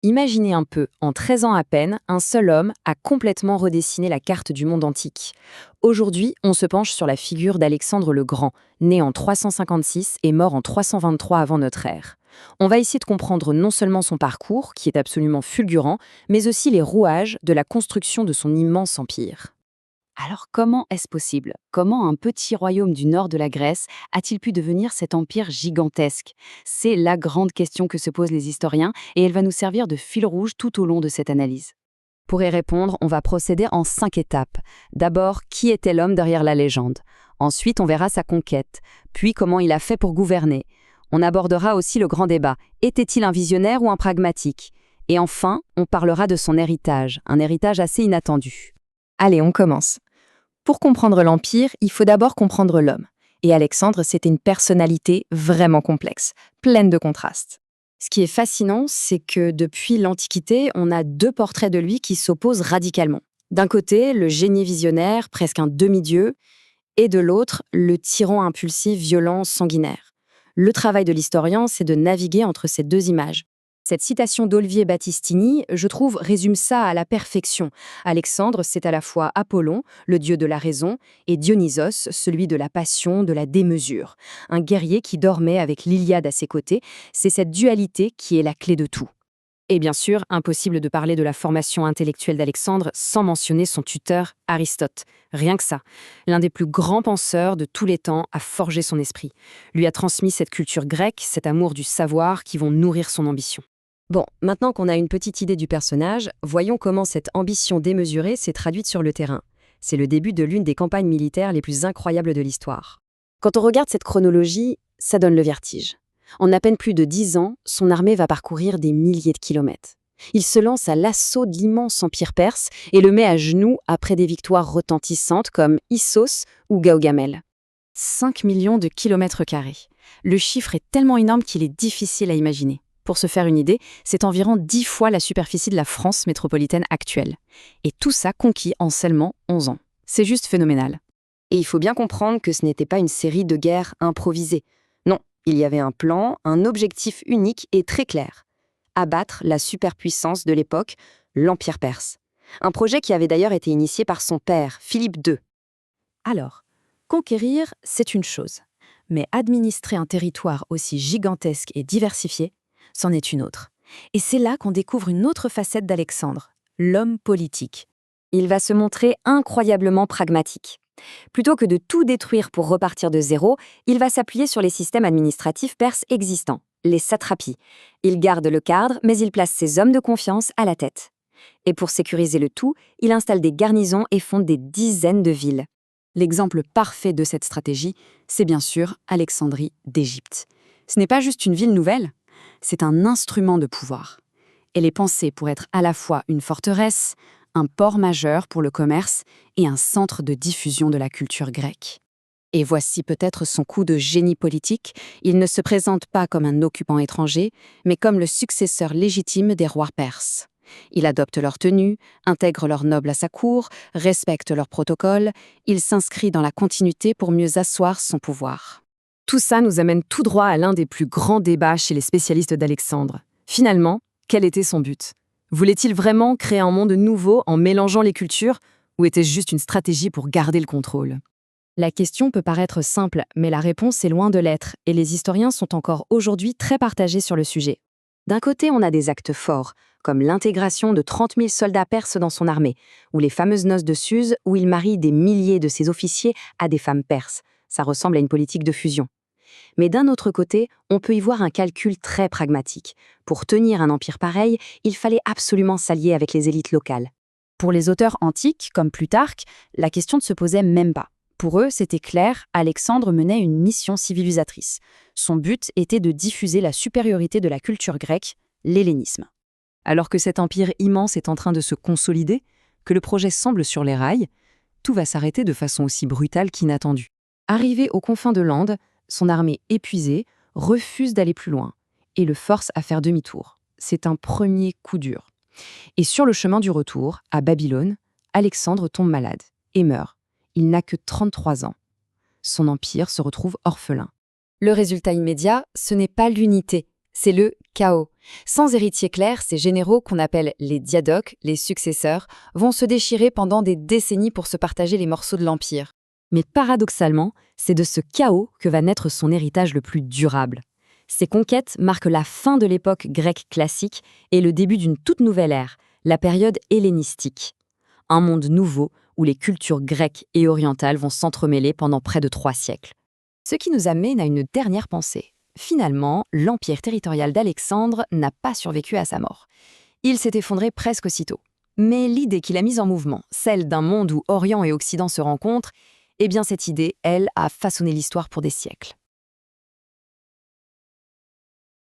Imaginez un peu, en 13 ans à peine, un seul homme a complètement redessiné la carte du monde antique. Aujourd'hui, on se penche sur la figure d'Alexandre le Grand, né en 356 et mort en 323 avant notre ère. On va essayer de comprendre non seulement son parcours, qui est absolument fulgurant, mais aussi les rouages de la construction de son immense empire. Alors comment est-ce possible? Comment un petit royaume du nord de la Grèce a-t-il pu devenir cet empire gigantesque? C'est la grande question que se posent les historiens et elle va nous servir de fil rouge tout au long de cette analyse. Pour y répondre, on va procéder en 5 étapes. D'abord, qui était l'homme derrière la légende? Ensuite, on verra sa conquête, puis comment il a fait pour gouverner. On abordera aussi le grand débat. Était-il un visionnaire ou un pragmatique? Et enfin, on parlera de son héritage, un héritage assez inattendu. Allez, on commence. Pour comprendre l'Empire, il faut d'abord comprendre l'homme. Et Alexandre, c'était une personnalité vraiment complexe, pleine de contrastes. Ce qui est fascinant, c'est que depuis l'Antiquité, on a deux portraits de lui qui s'opposent radicalement. D'un côté, le génie visionnaire, presque un demi-dieu, et de l'autre, le tyran impulsif, violent, sanguinaire. Le travail de l'historien, c'est de naviguer entre ces deux images. Cette citation d'Olivier Battistini, je trouve, résume ça à la perfection. Alexandre, c'est à la fois Apollon, le dieu de la raison, et Dionysos, celui de la passion, de la démesure. Un guerrier qui dormait avec l'Iliade à ses côtés, c'est cette dualité qui est la clé de tout. Et bien sûr, impossible de parler de la formation intellectuelle d'Alexandre sans mentionner son tuteur, Aristote. Rien que ça. L'un des plus grands penseurs de tous les temps a forgé son esprit. Lui a transmis cette culture grecque, cet amour du savoir qui vont nourrir son ambition. Bon, maintenant qu'on a une petite idée du personnage, voyons comment cette ambition démesurée s'est traduite sur le terrain. C'est le début de l'une des campagnes militaires les plus incroyables de l'histoire. Quand on regarde cette chronologie, ça donne le vertige. En à peine plus de 10 ans, son armée va parcourir des milliers de kilomètres. Il se lance à l'assaut de l'immense empire perse et le met à genoux après des victoires retentissantes comme Issos ou Gaugamel. 5 millions de kilomètres carrés. Le chiffre est tellement énorme qu'il est difficile à imaginer. Pour se faire une idée, c'est environ 10 fois la superficie de la France métropolitaine actuelle. Et tout ça conquis en seulement 11 ans. C'est juste phénoménal. Et il faut bien comprendre que ce n'était pas une série de guerres improvisées. Non, il y avait un plan, un objectif unique et très clair. Abattre la superpuissance de l'époque, l'Empire perse. Un projet qui avait d'ailleurs été initié par son père, Philippe II. Alors, conquérir, c'est une chose. Mais administrer un territoire aussi gigantesque et diversifié, c'en est une autre. Et c'est là qu'on découvre une autre facette d'Alexandre, l'homme politique. Il va se montrer incroyablement pragmatique. Plutôt que de tout détruire pour repartir de zéro, il va s'appuyer sur les systèmes administratifs perses existants, les satrapies. Il garde le cadre, mais il place ses hommes de confiance à la tête. Et pour sécuriser le tout, il installe des garnisons et fonde des dizaines de villes. L'exemple parfait de cette stratégie, c'est bien sûr Alexandrie d'Égypte. Ce n'est pas juste une ville nouvelle, c'est un instrument de pouvoir. Elle est pensée pour être à la fois une forteresse, un port majeur pour le commerce et un centre de diffusion de la culture grecque. Et voici peut-être son coup de génie politique, il ne se présente pas comme un occupant étranger, mais comme le successeur légitime des rois perses. Il adopte leurs tenues, intègre leurs nobles à sa cour, respecte leurs protocoles, il s'inscrit dans la continuité pour mieux asseoir son pouvoir. Tout ça nous amène tout droit à l'un des plus grands débats chez les spécialistes d'Alexandre. Finalement, quel était son but? Voulait-il vraiment créer un monde nouveau en mélangeant les cultures, ou était-ce juste une stratégie pour garder le contrôle? La question peut paraître simple, mais la réponse est loin de l'être, et les historiens sont encore aujourd'hui très partagés sur le sujet. D'un côté, on a des actes forts, comme l'intégration de 30 000 soldats perses dans son armée, ou les fameuses noces de Suse, où il marie des milliers de ses officiers à des femmes perses. Ça ressemble à une politique de fusion. Mais d'un autre côté, on peut y voir un calcul très pragmatique. Pour tenir un empire pareil, il fallait absolument s'allier avec les élites locales. Pour les auteurs antiques, comme Plutarque, la question ne se posait même pas. Pour eux, c'était clair, Alexandre menait une mission civilisatrice. Son but était de diffuser la supériorité de la culture grecque, l'hellénisme. Alors que cet empire immense est en train de se consolider, que le projet semble sur les rails, tout va s'arrêter de façon aussi brutale qu'inattendue. Arrivé aux confins de l'Inde, son armée épuisée refuse d'aller plus loin et le force à faire demi-tour. C'est un premier coup dur. Et sur le chemin du retour, à Babylone, Alexandre tombe malade et meurt. Il n'a que 33 ans. Son empire se retrouve orphelin. Le résultat immédiat, ce n'est pas l'unité, c'est le chaos. Sans héritier clair, ces généraux qu'on appelle les diadoques, les successeurs, vont se déchirer pendant des décennies pour se partager les morceaux de l'Empire. Mais paradoxalement, c'est de ce chaos que va naître son héritage le plus durable. Ces conquêtes marquent la fin de l'époque grecque classique et le début d'une toute nouvelle ère, la période hellénistique. Un monde nouveau où les cultures grecques et orientales vont s'entremêler pendant près de 3 siècles. Ce qui nous amène à une dernière pensée. Finalement, l'empire territorial d'Alexandre n'a pas survécu à sa mort. Il s'est effondré presque aussitôt. Mais l'idée qu'il a mise en mouvement, celle d'un monde où Orient et Occident se rencontrent, eh bien cette idée, elle, a façonné l'histoire pour des siècles.